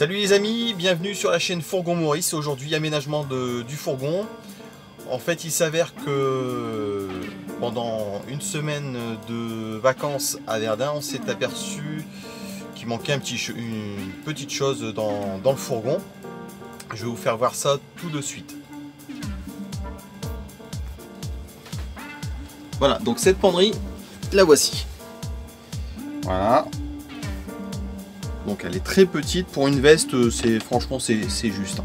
Salut les amis, bienvenue sur la chaîne Fourgon Maurice. Aujourd'hui, aménagement du fourgon. En fait, il s'avère que pendant une semaine de vacances à Verdun, on s'est aperçu qu'il manquait une petite chose dans le fourgon. Je vais vous faire voir ça tout de suite. Voilà, donc cette penderie, la voici. Voilà. Donc elle est très petite pour une veste, franchement c'est juste.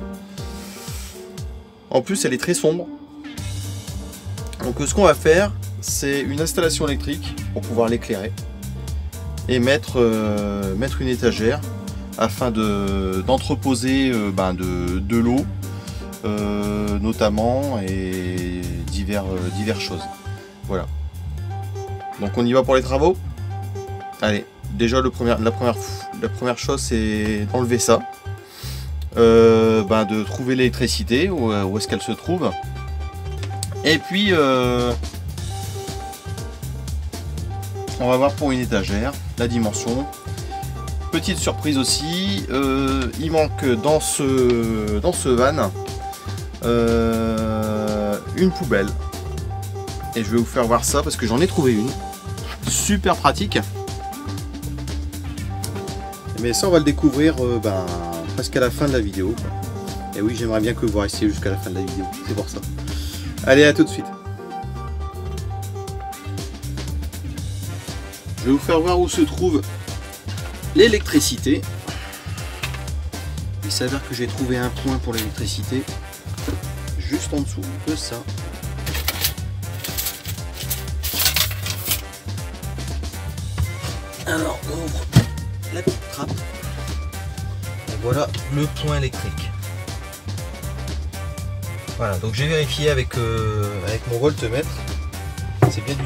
En plus elle est très sombre. Donc ce qu'on va faire, c'est une installation électrique pour pouvoir l'éclairer et mettre une étagère afin d'entreposer de l'eau notamment et diverses choses. Voilà. Donc on y va pour les travaux. Allez, déjà la première chose c'est d'enlever ça, de trouver l'électricité, où est-ce qu'elle se trouve, et puis on va voir pour une étagère la dimension. Petite surprise aussi, il manque dans ce van une poubelle, et je vais vous faire voir ça parce que j'en ai trouvé une super pratique. Mais ça on va le découvrir presque à la fin de la vidéo. Et oui, j'aimerais bien que vous restiez jusqu'à la fin de la vidéo, c'est pour ça. Allez, à tout de suite. Je vais vous faire voir où se trouve l'électricité. Il s'avère que j'ai trouvé un point pour l'électricité juste en dessous de ça. Alors on ouvre la petite trappe. Et voilà le point électrique. Voilà, donc j'ai vérifié avec mon voltmètre. C'est bien du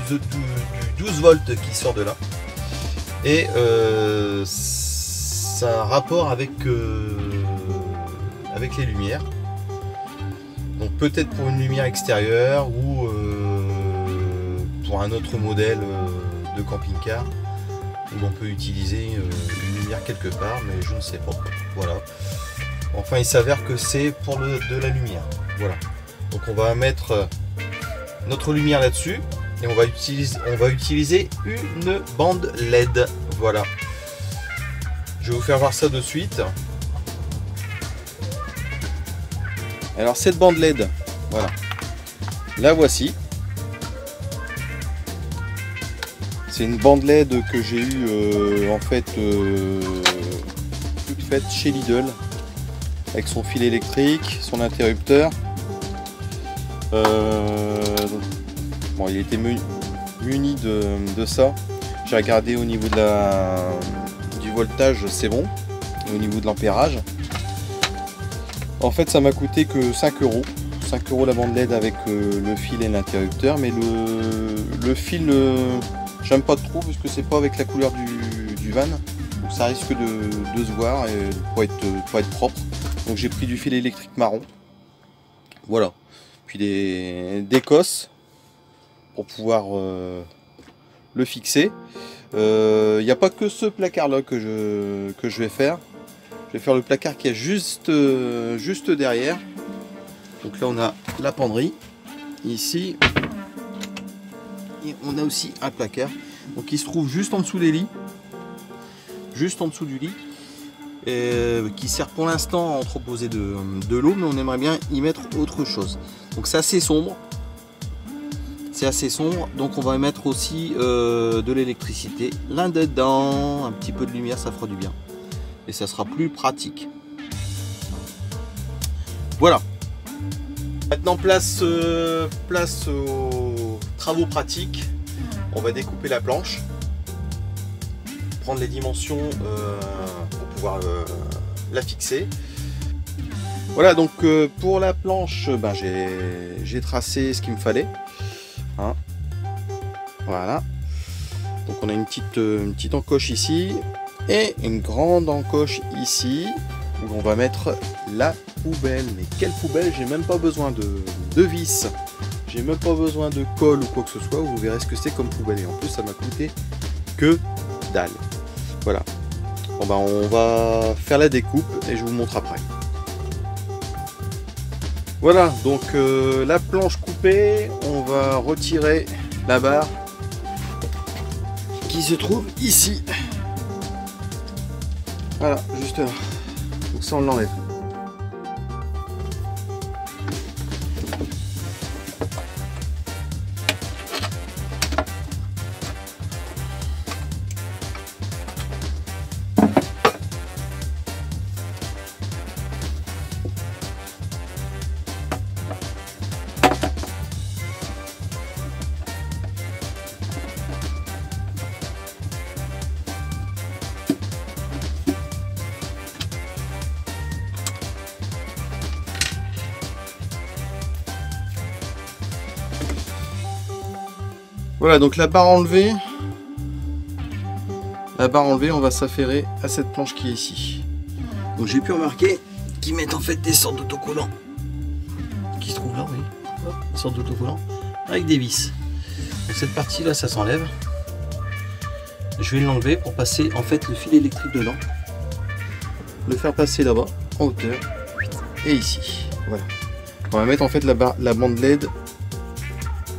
12 volts qui sort de là. Et ça a un rapport avec les lumières. Donc peut-être pour une lumière extérieure ou pour un autre modèle de camping-car, où on peut utiliser une lumière quelque part, mais je ne sais pas. Voilà. Enfin, il s'avère que c'est pour de la lumière. Voilà. Donc on va mettre notre lumière là-dessus et on va utiliser une bande LED. Voilà. Je vais vous faire voir ça de suite. Alors cette bande LED, voilà. La voici. C'est une bande LED que j'ai eue toute faite chez Lidl, avec son fil électrique, son interrupteur. Bon, il était muni de ça. J'ai regardé au niveau du voltage, c'est bon. Et au niveau de l'ampérage, en fait ça m'a coûté que 5 €. 5 € la bande LED avec le fil et l'interrupteur, mais le fil j'aime pas trop parce que c'est pas avec la couleur du van, donc ça risque de se voir et pour être propre. Donc j'ai pris du fil électrique marron, voilà, puis des cosses pour pouvoir le fixer. Il n'y a pas que ce placard là que je vais faire. Je vais faire le placard qui est juste derrière. Donc là on a la penderie ici. Et on a aussi un placard, donc il se trouve juste en dessous des lits, juste en dessous du lit, qui sert pour l'instant à entreposer de l'eau, mais on aimerait bien y mettre autre chose. Donc c'est assez sombre, donc on va y mettre aussi de l'électricité là-dedans, un petit peu de lumière, ça fera du bien, et ça sera plus pratique. Voilà. Maintenant place aux travaux pratiques. On va découper la planche, prendre les dimensions pour pouvoir la fixer. Voilà, donc pour la planche, j'ai tracé ce qu'il me fallait. Hein. Voilà. Donc on a une petite encoche ici et une grande encoche ici où on va mettre la poubelle. Mais quelle poubelle? J'ai même pas besoin de vis, j'ai même pas besoin de colle ou quoi que ce soit. Vous verrez ce que c'est comme poubelle, et en plus ça m'a coûté que dalle. Voilà. Bon bah on va faire la découpe et je vous montre après. Voilà, donc la planche coupée, on va retirer la barre qui se trouve ici. Voilà, juste là. Donc ça on l'enlève. Voilà, donc la barre enlevée, on va s'affairer à cette planche qui est ici. Donc j'ai pu remarquer qu'ils mettent en fait des sortes d'autocollants qui se trouvent là, oui, hop, des sortes d'autocollants avec des vis. Donc cette partie là, ça s'enlève. Je vais l'enlever pour passer en fait le fil électrique dedans, le faire passer là-bas en hauteur et ici. Voilà. On va mettre en fait la bande LED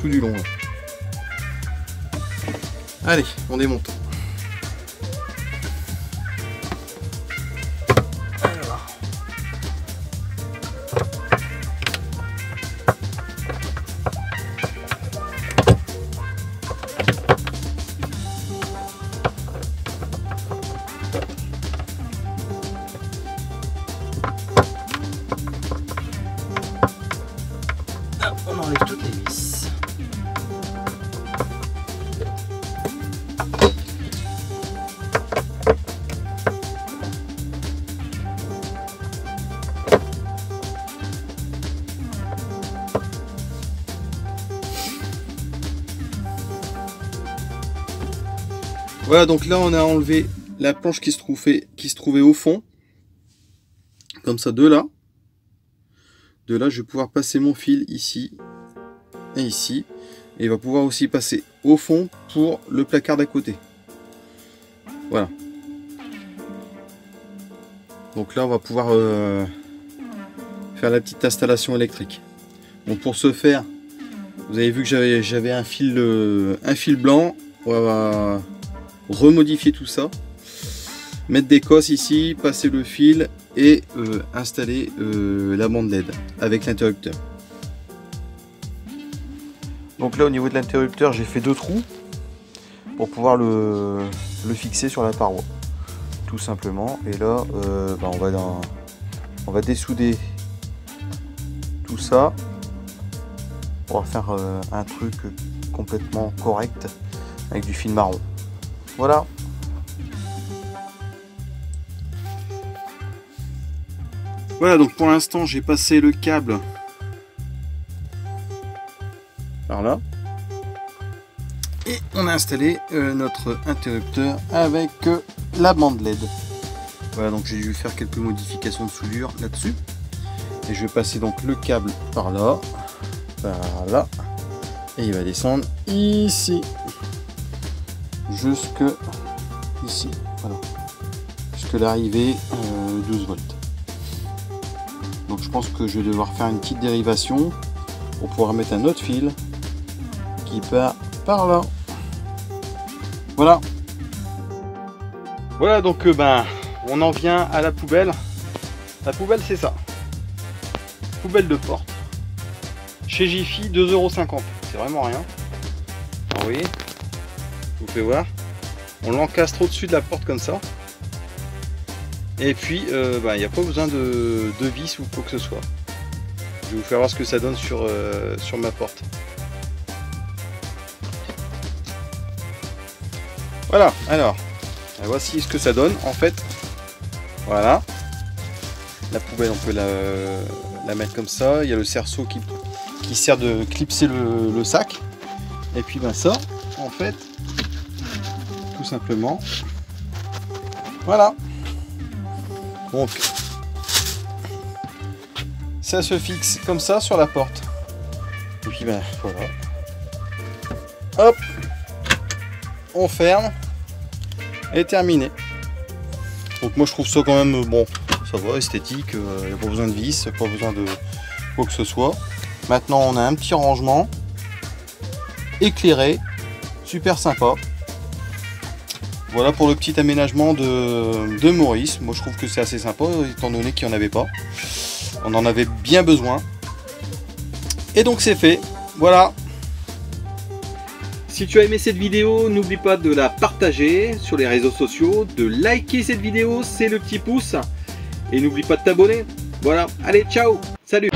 tout du long là. Allez, on démonte. Alors. Hop, on enlève toutes les vis. Voilà, donc là on a enlevé la planche qui se trouvait au fond, comme ça, de là. De là, je vais pouvoir passer mon fil ici et ici, et il va pouvoir aussi passer au fond pour le placard d'à côté. Voilà. Donc là, on va pouvoir faire la petite installation électrique. Donc pour ce faire, vous avez vu que j'avais un fil blanc. On va remodifier tout ça, mettre des cosses ici, passer le fil et installer la bande LED avec l'interrupteur. Donc là, au niveau de l'interrupteur, j'ai fait 2 trous pour pouvoir le fixer sur la paroi, tout simplement. Et là, on va dessouder tout ça pour faire un truc complètement correct avec du fil marron. Voilà. Voilà, donc pour l'instant j'ai passé le câble par là et on a installé notre interrupteur avec la bande LED. Voilà, donc j'ai dû faire quelques modifications de soudure là-dessus et je vais passer donc le câble par là et il va descendre ici jusque ici, voilà, jusque l'arrivée 12 volts. Donc je pense que je vais devoir faire une petite dérivation pour pouvoir mettre un autre fil qui part par là. Voilà. Voilà, donc on en vient à la poubelle. La poubelle, c'est ça. Poubelle de porte. Chez Jiffy, 2,50 €. C'est vraiment rien. Alors, vous voyez, je vous fais voir. On l'encastre au-dessus de la porte comme ça. Et puis, il n'y a pas besoin de vis ou quoi que ce soit. Je vais vous faire voir ce que ça donne sur ma porte. Voilà, alors, voici ce que ça donne en fait. Voilà. La poubelle, on peut la mettre comme ça. Il y a le cerceau qui sert de clipser le sac. Et puis ça, en fait, tout simplement. Voilà. Donc, ça se fixe comme ça sur la porte. Et puis voilà. Hop, on ferme et terminé. Donc moi je trouve ça quand même bon, ça va, esthétique, il n'y a pas besoin de vis, pas besoin de quoi que ce soit. Maintenant on a un petit rangement éclairé, super sympa. Voilà pour le petit aménagement de Maurice. Moi je trouve que c'est assez sympa étant donné qu'il n'y en avait pas. On en avait bien besoin. Et donc c'est fait, voilà. Si tu as aimé cette vidéo, n'oublie pas de la partager sur les réseaux sociaux, de liker cette vidéo, c'est le petit pouce. Et n'oublie pas de t'abonner. Voilà, allez, ciao, salut.